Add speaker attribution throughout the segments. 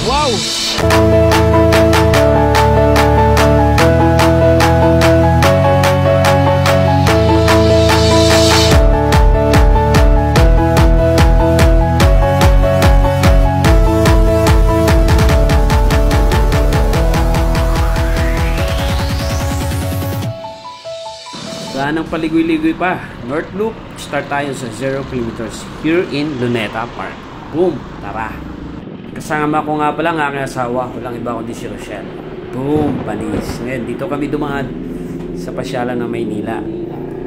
Speaker 1: Wow! Wala nang paligoy-ligoy pa. North Loop, start tayo sa 0 kilometers here in Luneta Park. Boom! Tara! Kasama ko nga pala ang aking asawa. Walang iba kundi si Rochelle. Boom! Panis. Ngayon, dito kami dumaan sa pasyalan ng Maynila.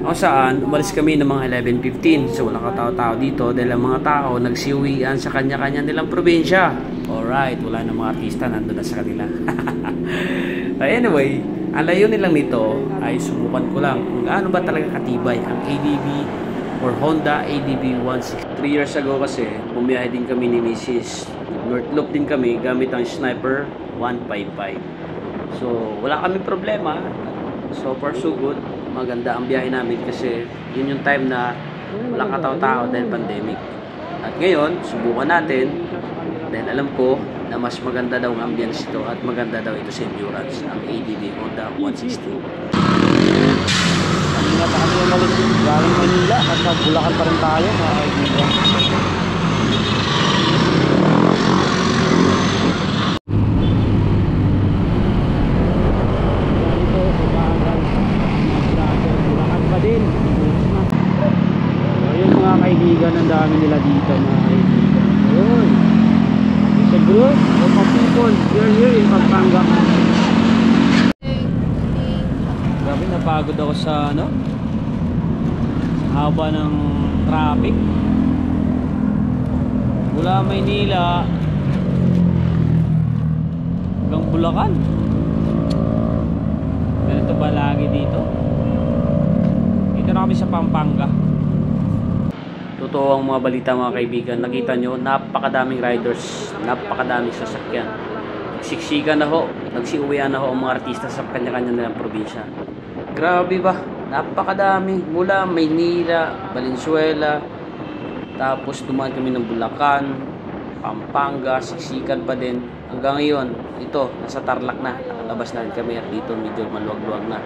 Speaker 1: Kung saan, umalis kami ng mga 11:15. So, walang katao-tao dito dahil ang mga tao nagsiuwian sa kanya-kanya nilang probinsya. Alright, wala na mga artista. Nandun na sa kanila. Anyway, ang layunin lang nito ay subukan ko lang kung gaano ba talaga katibay ang ADB or Honda ADB 160. 3 years ago kasi, bumiyahe din kami ni Mrs. North Loop din kami gamit ang Sniper 155. So, wala kami problema. So far so good. Maganda ang biyahe namin kasi yun yung time na walang katao-tao dahil pandemic. At ngayon, subukan natin dahil alam ko na mas maganda daw ang ambience ito at maganda daw ito sa endurance, ang ADB Honda 160.
Speaker 2: Kanina pa kami umalis galing Manila at sa Bulacan pa rin tayo mga kaibigan. Bulacan pa din. So yun mga kaibigan, ang dami nila dito mga kaibigan. Yun. It's a group of people here in Pampanga. Grabe, napagod ako sa haba ng traffic mula Maynila hanggang Bulacan. Ganito ba lagi dito? Dito na kami sa Pampanga.
Speaker 1: Totoo ang mga balita mga kaibigan. Nakita nyo, napakadaming riders, napakadaming sasakyan. Nagsiksikan na ho, nagsiuwian na ho ang mga artista sa kanya-kanya nilang probinsya. Grabe ba? Napakadami. Mula Maynila, Valenzuela, tapos dumaan kami ng Bulacan, Pampanga, siksikan pa din. Hanggang ngayon, ito, nasa Tarlac na. Nakalabas na rin kami at dito medyo maluwag-luwag na.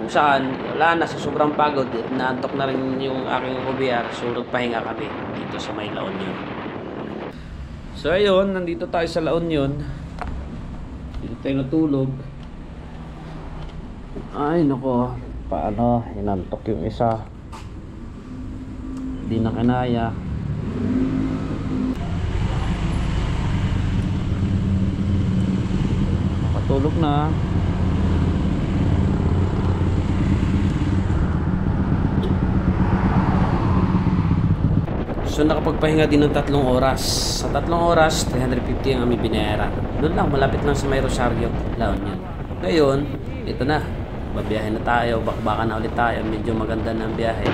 Speaker 1: Kung saan, wala na, sa sobrang pagod, naantok na rin yung aking OBR, so nagpahinga kami dito sa may La Union. So ayun, nandito tayo sa La Union. Dito tayo natulog. Ay nako, paano, inantok yung isa. Hindi na kinaya. Nakatulog na. So nakapagpahinga din ng 3 oras. Sa 3 oras, 350 ang aming binayaran. Doon lang, malapit lang sa may Rosario, La Union. Ngayon, ito na. Babiyahe na tayo, bakbaka na ulit tayo. Medyo maganda na ang biyahe.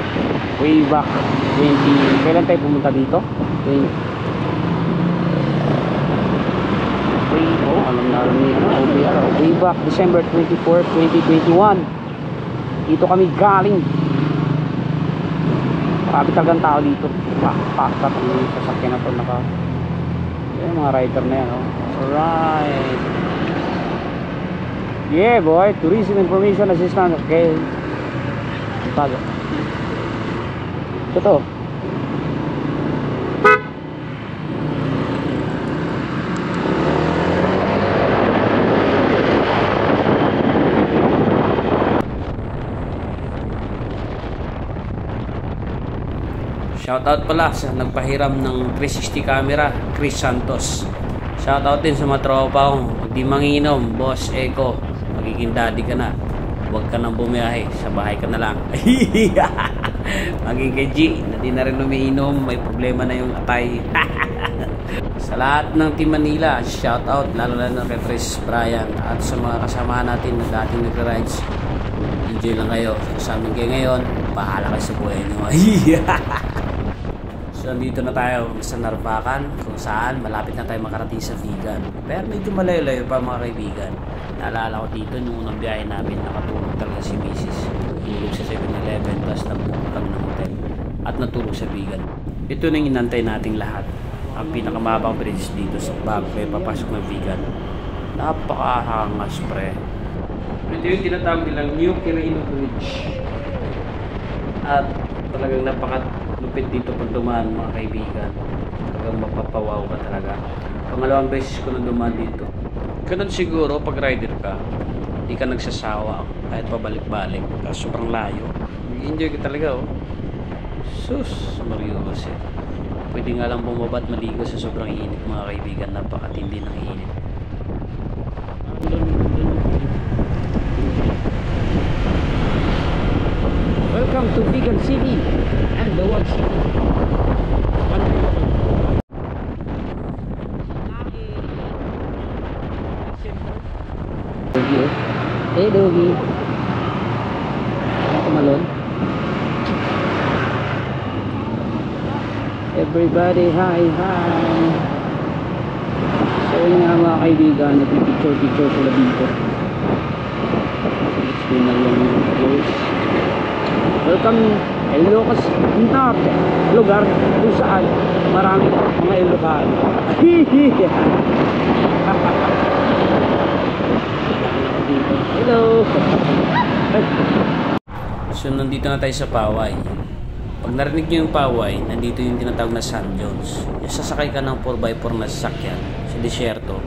Speaker 2: Way back 20. Kailan tayo pumunta dito? Alam na niya OBR. Way back December 24, 2021. Dito kami galing. Grabe talagang tao dito. Pakpak yung sasakyan na ito. Yung mga rider na yan. Alright. Yeah boy. Tourism Information Assistant. Okay. Pago. Ito to.
Speaker 1: Shoutout pala sa nagpahiram ng 360 camera, Chris Santos. Shoutout din sa mga tropa kong pag di manginom, Boss Eko, magiging daddy ka na. Huwag ka nang bumiyahe, sa bahay ka na lang. Maging kay G, na di na rin umiinom, may problema na yung atay. Sa lahat ng Team Manila, shoutout, lalo na kay Chris Brian at sa mga kasama natin na dating nagra-rides. Enjoy lang kayo. Sa amin kayo ngayon, bahala kayo sa buhay nyo. So, nandito na tayo sa Narvacan, kung saan malapit na tayo makarating sa Vigan. Pero medyo malayo-layo pa mga kaibigan. Naalala ko dito, nung unang biyahe namin, nakatulog talaga si Mrs. Tulog sa 7-Eleven, tapos nagbuka kami ng hotel. At natulog sa Vigan. Ito na yung inantay nating lahat. ang pinakamabang bridge dito sa bago kayo papasok ng Vigan. Napakahangas pre. Ito yung tinatawag nilang New Quirino Bridge. At talagang napakalupit dito pag dumaan mga kaibigan. Talagang mapapawaw ka talaga. Pangalawang beses ko na dumaan dito. Ganun siguro pag rider ka, hindi ka nagsasawa kahit pabalik-balik. Kasi sobrang layo. Enjoy ka talaga oh. Sus, Marios eh. Pwede nga lang bumaba at maligo sa sobrang init mga kaibigan. Napakatindi ng init.
Speaker 2: Welcome to Vigan City and the World City. Hey Doggy. Kumalon. Everybody, hi. So yun nga mga kaibigan, nagpipicture sila dito. Explain na lang yung videos. Welcome Ilocos Norte, lugar kung saan marami mga Ilocano. Hello.
Speaker 1: So nandito na tayo sa Paway. Pag narinig nyo yung Paway, nandito yung tinatawag na San Jones. Yung sasakay ka ng 4x4 na sasakyan sa disyerto.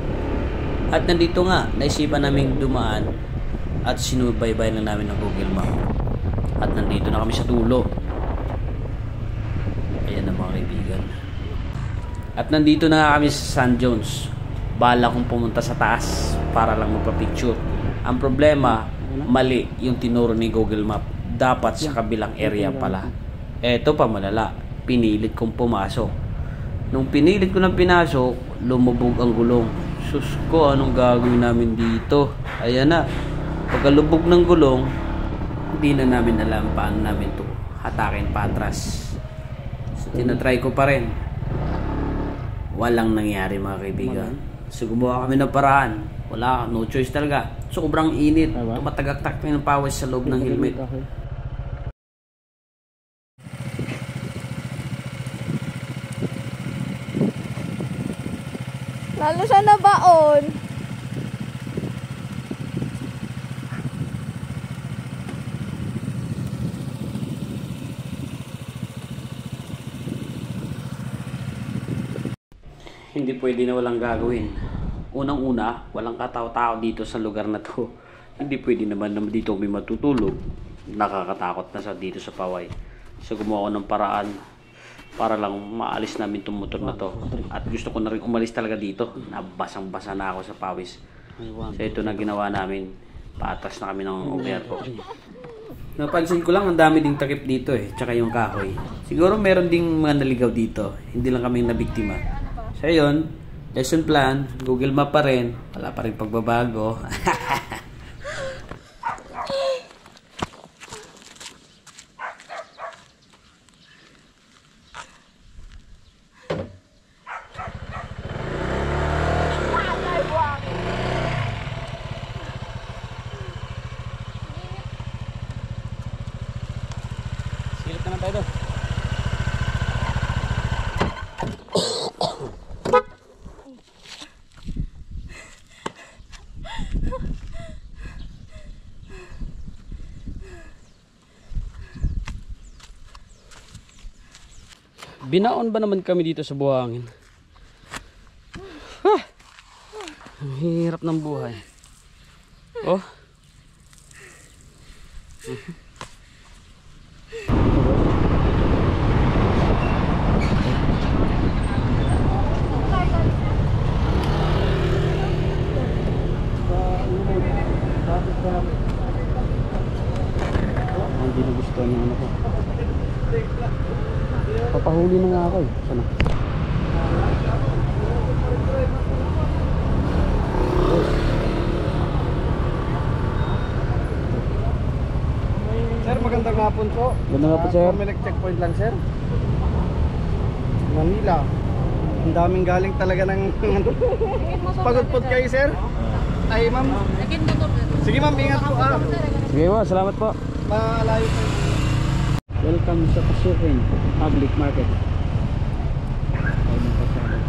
Speaker 1: At nandito nga, naisipan namin dumaan at sinubaybay na namin ng Google Map. At nandito na kami sa dulo. Ayan na mga kaibigan. At nandito na kami sa San Jones. Bala kong pumunta sa taas para lang magpa-picture. Ang problema, mali yung tinuro ni Google Map. Dapat sa kabilang area pala. Eto pa malala. Pinilit kong pumasok. Nung pinilit ko ng pinasok, lumubog ang gulong. Sus ko, anong gagawin namin dito? Ayan na. Pagkalubog ng gulong, hindi na namin alam paano namin to hatakin patras. So tinatry ko pa rin. Walang nangyari mga kaibigan. So gumawa kami ng paraan. Wala, no choice talaga. Sobrang init. Tumatagak-tak ng pawis sa loob ng helmet.
Speaker 3: Lalo siya nabaon.
Speaker 1: Hindi pwede na walang gagawin. Unang-una, walang katao-tao dito sa lugar na to. Hindi pwede naman na dito kami matutulog. Nakakatakot na sa dito sa Paway. So gumawa ko ng paraan para lang maalis namin itong motor na to. At gusto ko na rin umalis talaga dito. Nabasang-basa na ako sa pawis. So ito na ginawa namin. Paatras na kami ng OPR ko. Napansin ko lang ang dami ding takip dito eh. Tsaka yung kahoy. Siguro meron ding mga naligaw dito. Hindi lang kami nabiktima. So yun, lesson plan, Google Map pa rin. Wala pa rin pagbabago. Silip naman tayo doon. Binaon ba naman kami dito sa buhangin? Ang hirap ng buhay. Oh. Hindi na gusto niya ano ko. Papahuli na nga ako eh. Sana.
Speaker 4: Sir, magandang hapon po.
Speaker 2: Magandang hapon, sir.
Speaker 4: Pumilik checkpoint lang, sir. Manila. Ang daming galing talaga ng... Pagod po kayo, sir. Ay, ma'am. Sige, ma'am. Ingat po.
Speaker 2: Sige po, salamat po.
Speaker 4: Malayo po.
Speaker 2: Welcome sa Pasukin Public Market. Ay,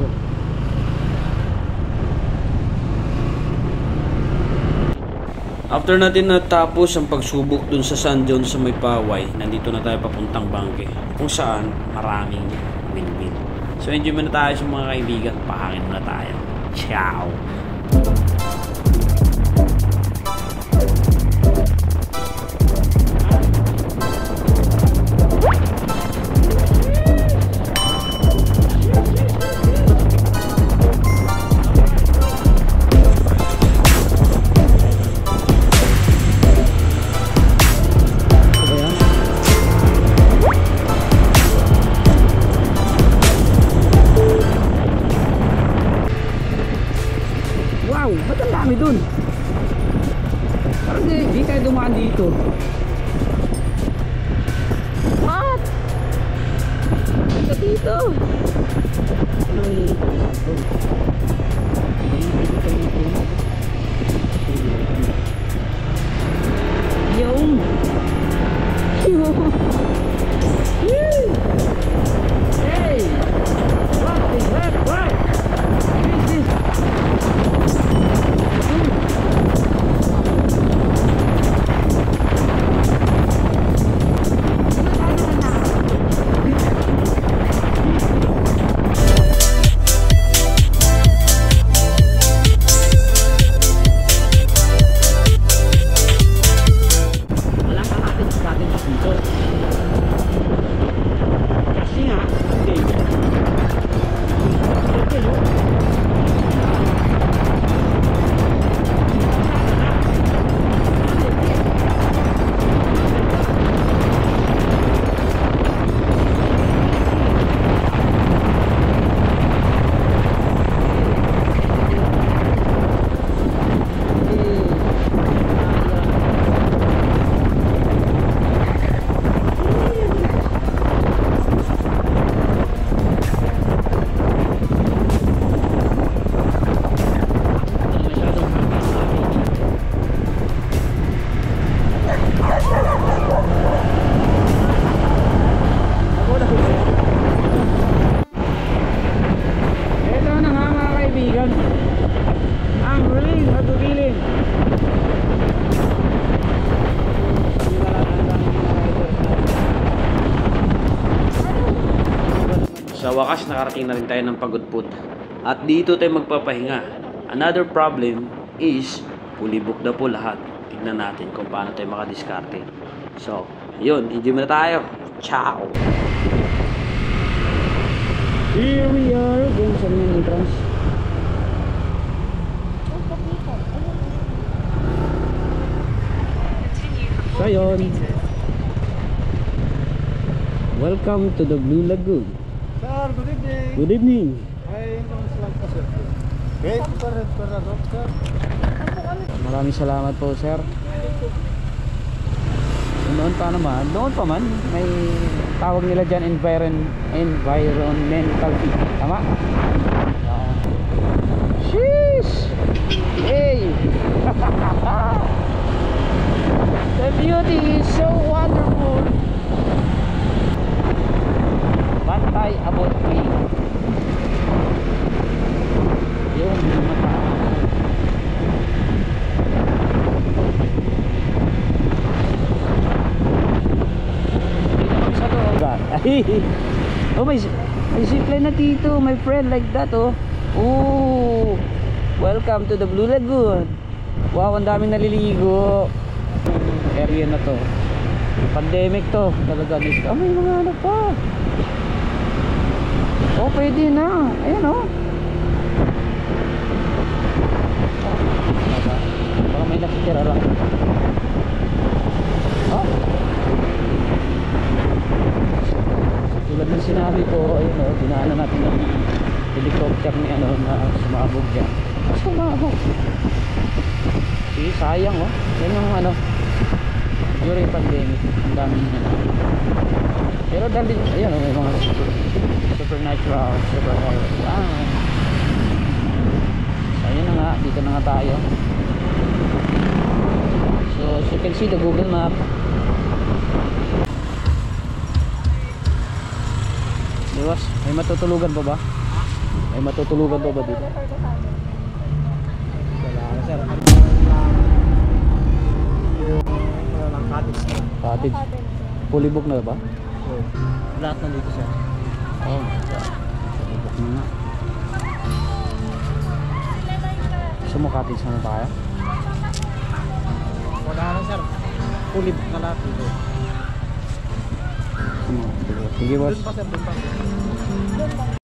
Speaker 1: After natin natapos ang pagsubok dun sa San John sa may Paway, nandito na tayo papuntang Bangke, kung saan maraming win-win. So enjoy muna tayo sa mga kaibigan, pahangin muna tayo. Ciao!
Speaker 2: Wow, ba't ang dami dun? Parang di tayo dumaan dito. What? Ganda dito. Yung hey, what is that? What? What is this? Wala kang atin sa atin dito. Kasi nga, okay. Okay, no? Ito na nga mga kaibigan, ang huling matugiling.
Speaker 1: Sa wakas, nakarating na rin tayo ng Pagudpud. At dito tayo magpapahinga. Another problem is, fully booked na po lahat. Tignan natin kung paano tayo makadiskarte. So, yun, enjoy muna tayo. Ciao!
Speaker 2: Here we are, kung saan yung entrance. So yun, welcome to the Blue Lagoon.
Speaker 4: Sir, good evening.
Speaker 2: Good evening.
Speaker 4: Ay, kamusta lang po sir? Okay, para sir.
Speaker 2: Maraming salamat po, sir. Noon pa naman, noon pa man, may tawag nila dyan environmental fee. Tama? Oo. Sheesh! Hey! The beauty is so wonderful. Bantay about me. Yun, yung mata. Oh, may zipline na dito, my friend, like that, oh. Oh, welcome to the Blue Lagoon. Wow, ang daming naliligo. Area na to, pandemic to talaga. Oh, may mga ano pa. Oh, pwede na. Ayan, oh. Baka may nakitira lang. Oh, tulad ng sinabi ko, ayun, oh, dinaanan natin ng helicopter ni ano na sumabog dyan. Sumabog. Sige, sayang, oh. Yan yung ano, during pandemic, ang daming ano. Pero dahil, ayan, oh, may mga supernatural, super horror. Wow. So, ayun na nga, dito na nga tayo. So, as you can see the Google Map. Diwas, may matutulugan pa ba? May matutulugan pa ba dito? Wala, sir.
Speaker 4: yung lang cottage na.
Speaker 2: Cottage. Fully book na ba?
Speaker 4: So, lahat nandito sir.
Speaker 2: Oh my god. Fully book na nga. Gusto mo cottage naman tayo?
Speaker 4: Wala na sir. Fully book na lahat dito.
Speaker 2: Sige boss.
Speaker 4: Doon pa sir, doon pa.